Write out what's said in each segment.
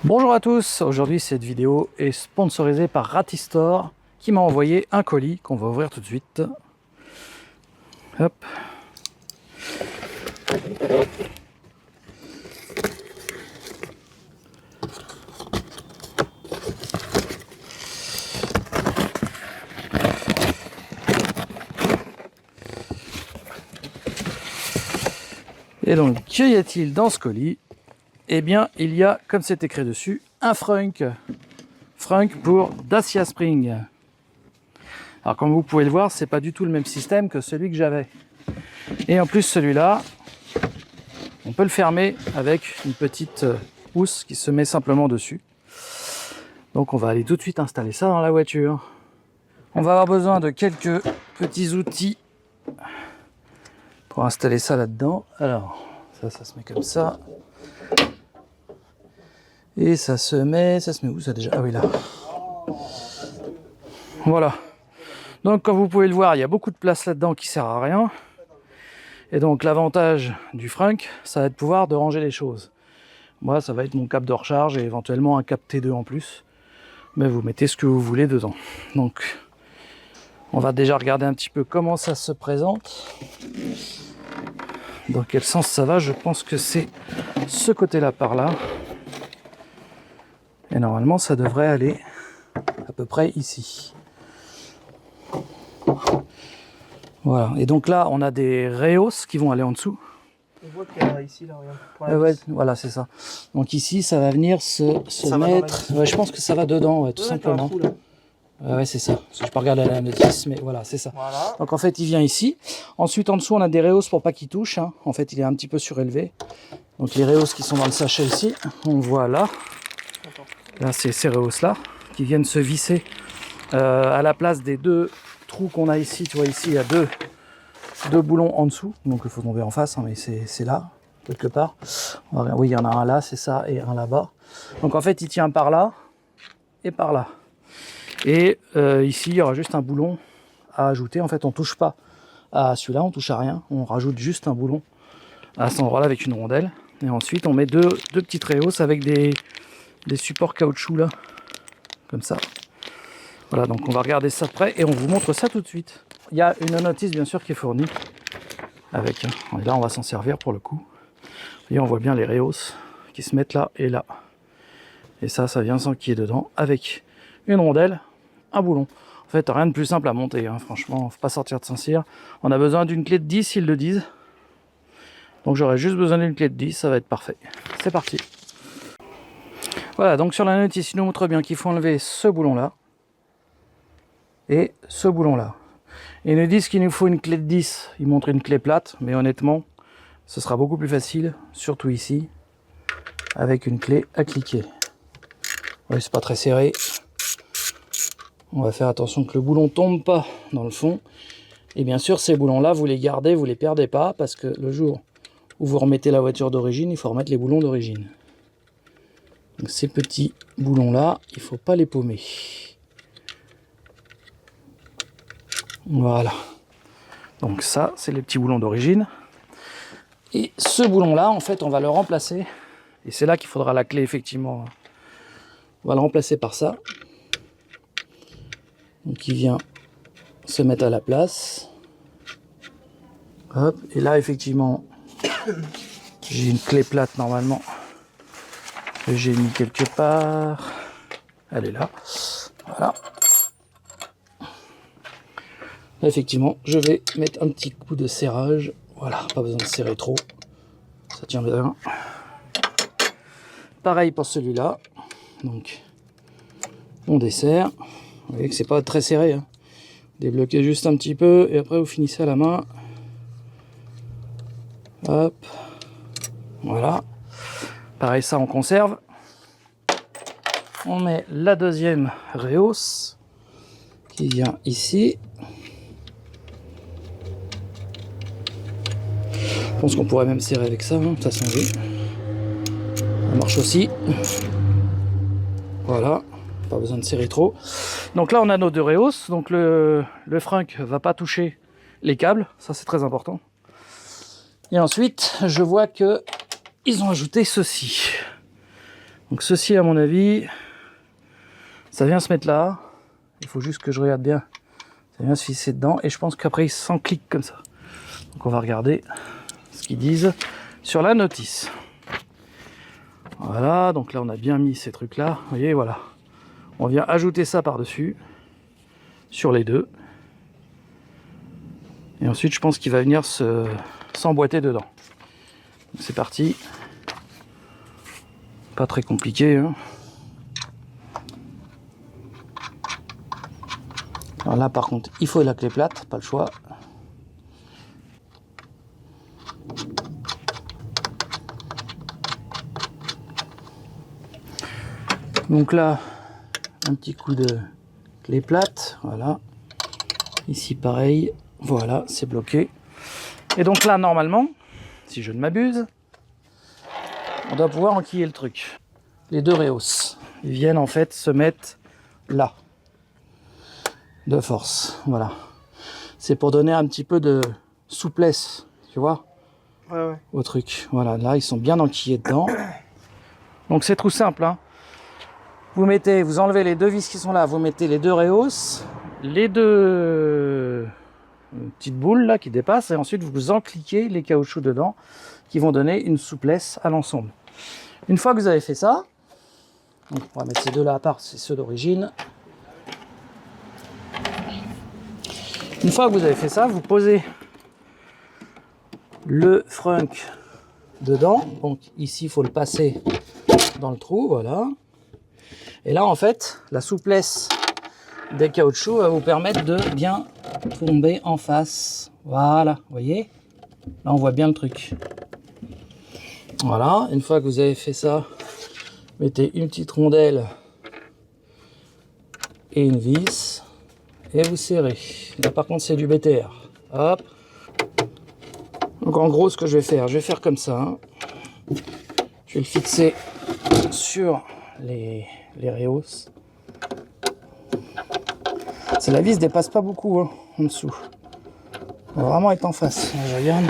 Bonjour à tous, aujourd'hui cette vidéo est sponsorisée par Ratistore qui m'a envoyé un colis qu'on va ouvrir tout de suite. Hop. Et donc, que y a-t-il dans ce colis? Eh bien, il y a, comme c'est écrit dessus, un Frunk. Frunk pour Dacia Spring. Alors, comme vous pouvez le voir, c'est pas du tout le même système que celui que j'avais. Et en plus, celui-là, on peut le fermer avec une petite housse qui se met simplement dessus. Donc, on va aller tout de suite installer ça dans la voiture. On va avoir besoin de quelques petits outils pour installer ça là-dedans. Alors, ça se met comme ça. Et ça se met où ça déjà? Ah oui, là. Voilà. Donc, comme vous pouvez le voir, il y a beaucoup de place là-dedans qui sert à rien. Et donc, l'avantage du Frunk, ça va être de pouvoir de ranger les choses. Moi, ça va être mon câble de recharge et éventuellement un câble T2 en plus. Mais vous mettez ce que vous voulez dedans. Donc, on va déjà regarder un petit peu comment ça se présente. Dans quel sens ça va? Je pense que c'est ce côté-là par là. Et normalement, ça devrait aller à peu près ici. Voilà. Et donc là, on a des rehausses qui vont aller en dessous. On voit qu'il y a ici, là, regarde. Ouais, voilà, c'est ça. Donc ici, ça va venir se mettre... Ouais, je pense que ça va dedans, ouais, tout simplement. Trou, là. Ouais, c'est ça. Parce que je peux regarder la notice, mais voilà, c'est ça. Voilà. Donc en fait, il vient ici. Ensuite, en dessous, on a des rehausses pour pas qu'il touche. Hein. En fait, il est un petit peu surélevé. Donc les rehausses qui sont dans le sachet ici, on voit là. Là, c'est ces rehausses-là qui viennent se visser à la place des deux trous qu'on a ici. Tu vois, ici, il y a deux boulons en dessous. Donc il faut tomber en face, hein, mais c'est là, quelque part. Oui, il y en a un là, c'est ça, et un là-bas. Donc en fait, il tient par là et par là. Et ici, il y aura juste un boulon à ajouter. En fait, on ne touche pas à celui-là, on touche à rien. On rajoute juste un boulon à cet endroit-là avec une rondelle. Et ensuite, on met deux petites rehausses avec des supports caoutchouc là, comme ça. Voilà, donc on va regarder ça de près et on vous montre ça tout de suite. Il y a une notice, bien sûr, qui est fournie avec. Et là, on va s'en servir pour le coup. Et on voit bien les rehausses qui se mettent là et là. Et ça vient sans qu'il y ait dedans avec une rondelle, un boulon. En fait, rien de plus simple à monter, hein. Franchement, faut pas sortir de Saint-Cyr. On a besoin d'une clé de 10, ils le disent. Donc j'aurai juste besoin d'une clé de 10, ça va être parfait. C'est parti. Voilà, donc sur la notice, il nous montre bien qu'il faut enlever ce boulon-là et ce boulon-là. Ils nous disent qu'il nous faut une clé de 10, ils montrent une clé plate, mais honnêtement, ce sera beaucoup plus facile, surtout ici, avec une clé à cliquer. Oui, c'est pas très serré. On va faire attention que le boulon tombe pas dans le fond. Et bien sûr, ces boulons-là, vous les gardez, vous les perdez pas, parce que le jour où vous remettez la voiture d'origine, il faut remettre les boulons d'origine. Donc ces petits boulons-là, il faut pas les paumer. Voilà. Donc ça, c'est les petits boulons d'origine. Et ce boulon-là, en fait, on va le remplacer. Et c'est là qu'il faudra la clé, effectivement. On va le remplacer par ça. Donc il vient se mettre à la place. Hop. Et là, effectivement, j'ai une clé plate normalement. Que j'ai mis quelque part. Elle est là. Voilà. Là, effectivement, je vais mettre un petit coup de serrage. Voilà, pas besoin de serrer trop. Ça tient bien. Pareil pour celui-là. Donc, on desserre. Vous voyez que c'est pas très serré, hein. Débloquez juste un petit peu et après vous finissez à la main. Hop. Voilà. Pareil, ça on conserve. On met la deuxième rehausse qui vient ici. Je pense qu'on pourrait même serrer avec ça, hein. De toute façon, oui. Ça marche aussi. Voilà. Pas besoin de serrer trop. Donc là, on a nos deux rehausses. Donc le Frunk va pas toucher les câbles. Ça, c'est très important. Et ensuite, je vois que ils ont ajouté ceci. Donc ceci, à mon avis, ça vient se mettre là. Il faut juste que je regarde bien. Ça vient se fisser dedans. Et je pense qu'après, il s'enclique comme ça. Donc on va regarder ce qu'ils disent sur la notice. Voilà, donc là, on a bien mis ces trucs-là. Vous voyez, voilà. On vient ajouter ça par-dessus, sur les deux. Et ensuite, je pense qu'il va venir s'emboîter dedans. C'est parti. Pas très compliqué, hein. Alors là, par contre, il faut la clé plate, pas le choix. Donc là, un petit coup de clé plate, voilà. Ici, pareil, voilà, c'est bloqué. Et donc là, normalement, si je ne m'abuse, on doit pouvoir enquiller le truc. Les deux Reos, ils viennent en fait se mettre là, de force, voilà. C'est pour donner un petit peu de souplesse, tu vois, Ouais. au truc. Voilà, là, ils sont bien enquillés dedans. Donc c'est tout simple, hein. Vous enlevez les deux vis qui sont là, vous mettez les deux Reos, les deux petites boules là qui dépassent, et ensuite vous encliquez les caoutchoucs dedans qui vont donner une souplesse à l'ensemble. Une fois que vous avez fait ça, donc on va mettre ces deux là à part, c'est ceux d'origine. Une fois que vous avez fait ça, vous posez le frunk dedans. Donc ici, il faut le passer dans le trou, voilà. Et là, en fait, la souplesse des caoutchoucs va vous permettre de bien tomber en face. Voilà, vous voyez? Là, on voit bien le truc. Voilà, une fois que vous avez fait ça, mettez une petite rondelle et une vis et vous serrez. Là, par contre, c'est du BTR. Hop. Donc, en gros, ce que je vais faire comme ça. Hein. Je vais le fixer sur les Reos. La vis dépasse pas beaucoup hein, en dessous. On va vraiment être en face. Je regarde.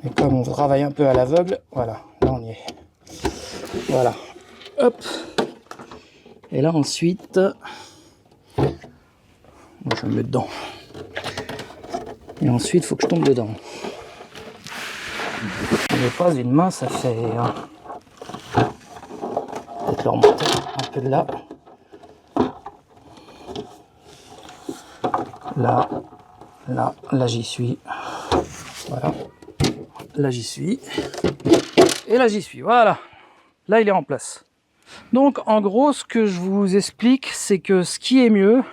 Et comme on travaille un peu à l'aveugle, voilà, là on y est. Voilà. Hop. Et là ensuite, je vais me mettre dedans. Et ensuite, il faut que je tombe dedans. Je n'ai pas une mince affaire. Peut-être le remonter un peu de là. Là j'y suis. Voilà. Là j'y suis. Et là j'y suis. Voilà. Là il est en place. Donc en gros, ce que je vous explique, c'est que ce qui est mieux,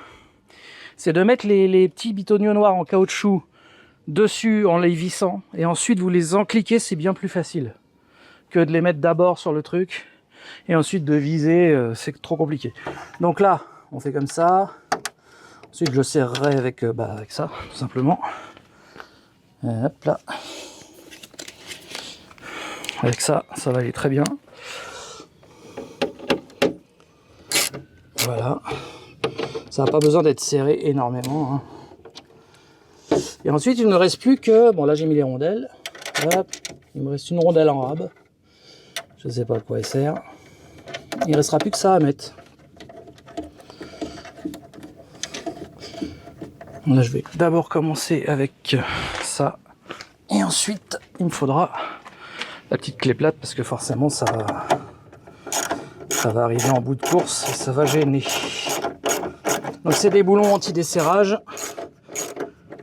c'est de mettre les petits bitonniaux noirs en caoutchouc dessus en les vissant. Et ensuite vous les encliquez, c'est bien plus facile que de les mettre d'abord sur le truc. Et ensuite de viser, c'est trop compliqué. Donc là, on fait comme ça. Ensuite, je serrerai avec ça, tout simplement. Et hop là. Avec ça, ça va aller très bien. Voilà. Ça n'a pas besoin d'être serré énormément. Hein. Et ensuite, il ne me reste plus que... Bon, là, j'ai mis les rondelles. Hop. Il me reste une rondelle en rab. Je ne sais pas à quoi elle sert. Il ne restera plus que ça à mettre. Là, je vais d'abord commencer avec ça. Et ensuite, il me faudra la petite clé plate parce que forcément, ça va arriver en bout de course et ça va gêner. Donc, c'est des boulons anti-desserrage.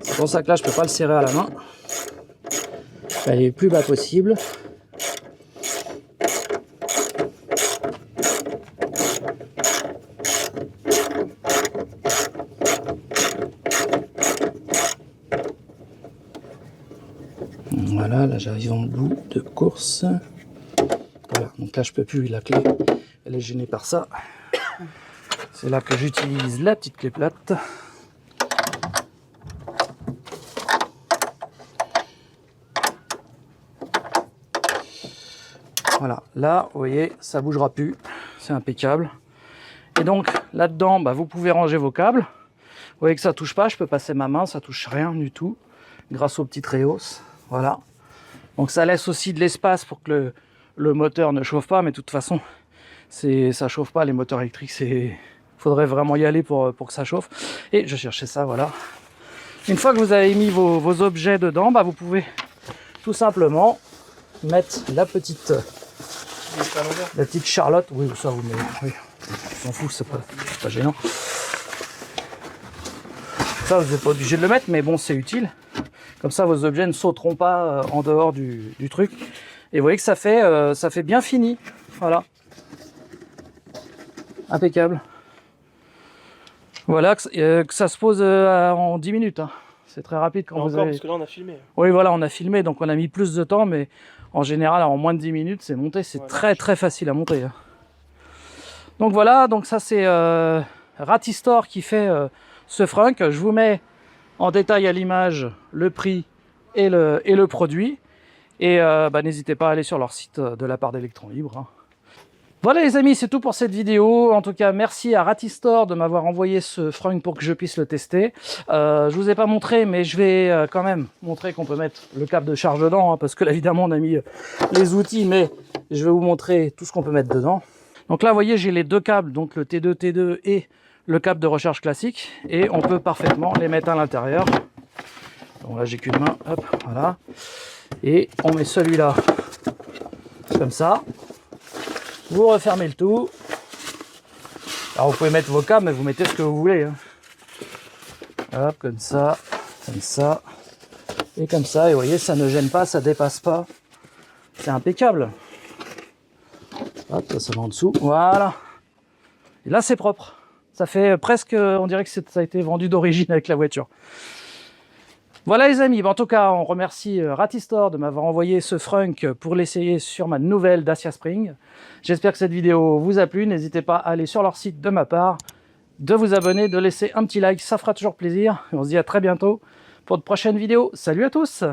C'est pour ça que là, je ne peux pas le serrer à la main. Je vais aller le plus bas possible. Voilà, là j'arrive en bout de course. Voilà, donc là je peux plus, la clé, elle est gênée par ça. C'est là que j'utilise la petite clé plate. Voilà, là vous voyez, ça bougera plus, c'est impeccable. Et donc là-dedans, vous pouvez ranger vos câbles. Vous voyez que ça touche pas, je peux passer ma main, ça touche rien du tout, grâce aux petites Reos. Voilà. Donc ça laisse aussi de l'espace pour que le moteur ne chauffe pas, mais de toute façon, ça chauffe pas les moteurs électriques. Faudrait vraiment y aller pour que ça chauffe. Et je cherchais ça, voilà. Une fois que vous avez mis vos objets dedans, bah vous pouvez tout simplement mettre la petite Charlotte. Oui, ça vous mettez. Oui, on s'en fout, c'est pas gênant. Ça, vous n'êtes pas obligé de le mettre, mais bon, c'est utile. Comme ça, vos objets ne sauteront pas en dehors du truc. Et vous voyez que ça fait bien fini. Voilà. Impeccable. Voilà, que ça se pose en 10 minutes. Hein. C'est très rapide quand vous avez... parce que là, on a filmé. Oui, voilà, on a filmé, donc on a mis plus de temps, mais en général, en moins de 10 minutes, c'est monté. C'est très facile à monter. Hein. Donc voilà, donc ça, c'est Ratistor qui fait ce frunk. Je vous mets en détail à l'image le prix et le produit. Et n'hésitez pas à aller sur leur site de la part d'Electron Libre. Hein. Voilà les amis, c'est tout pour cette vidéo. En tout cas, merci à Ratistor de m'avoir envoyé ce frunk pour que je puisse le tester. Je vous ai pas montré, mais je vais quand même montrer qu'on peut mettre le câble de charge dedans, hein, parce que là, évidemment, on a mis les outils, mais je vais vous montrer tout ce qu'on peut mettre dedans. Donc là, vous voyez, j'ai les deux câbles, donc le T2 et le câble de recharge classique, et on peut parfaitement les mettre à l'intérieur. Donc là, j'ai qu'une main, hop, voilà. Et on met celui-là comme ça. Vous refermez le tout. Alors vous pouvez mettre vos câbles, mais vous mettez ce que vous voulez. Hein. Hop, comme ça, et comme ça. Et vous voyez, ça ne gêne pas, ça dépasse pas. C'est impeccable. Hop, ça va en dessous. Voilà. Et là, c'est propre. Ça fait presque, on dirait que ça a été vendu d'origine avec la voiture. Voilà les amis, en tout cas on remercie Ratistor de m'avoir envoyé ce frunk pour l'essayer sur ma nouvelle Dacia Spring. J'espère que cette vidéo vous a plu, n'hésitez pas à aller sur leur site de ma part, de vous abonner, de laisser un petit like, ça fera toujours plaisir. Et on se dit à très bientôt pour de prochaines vidéos. Salut à tous!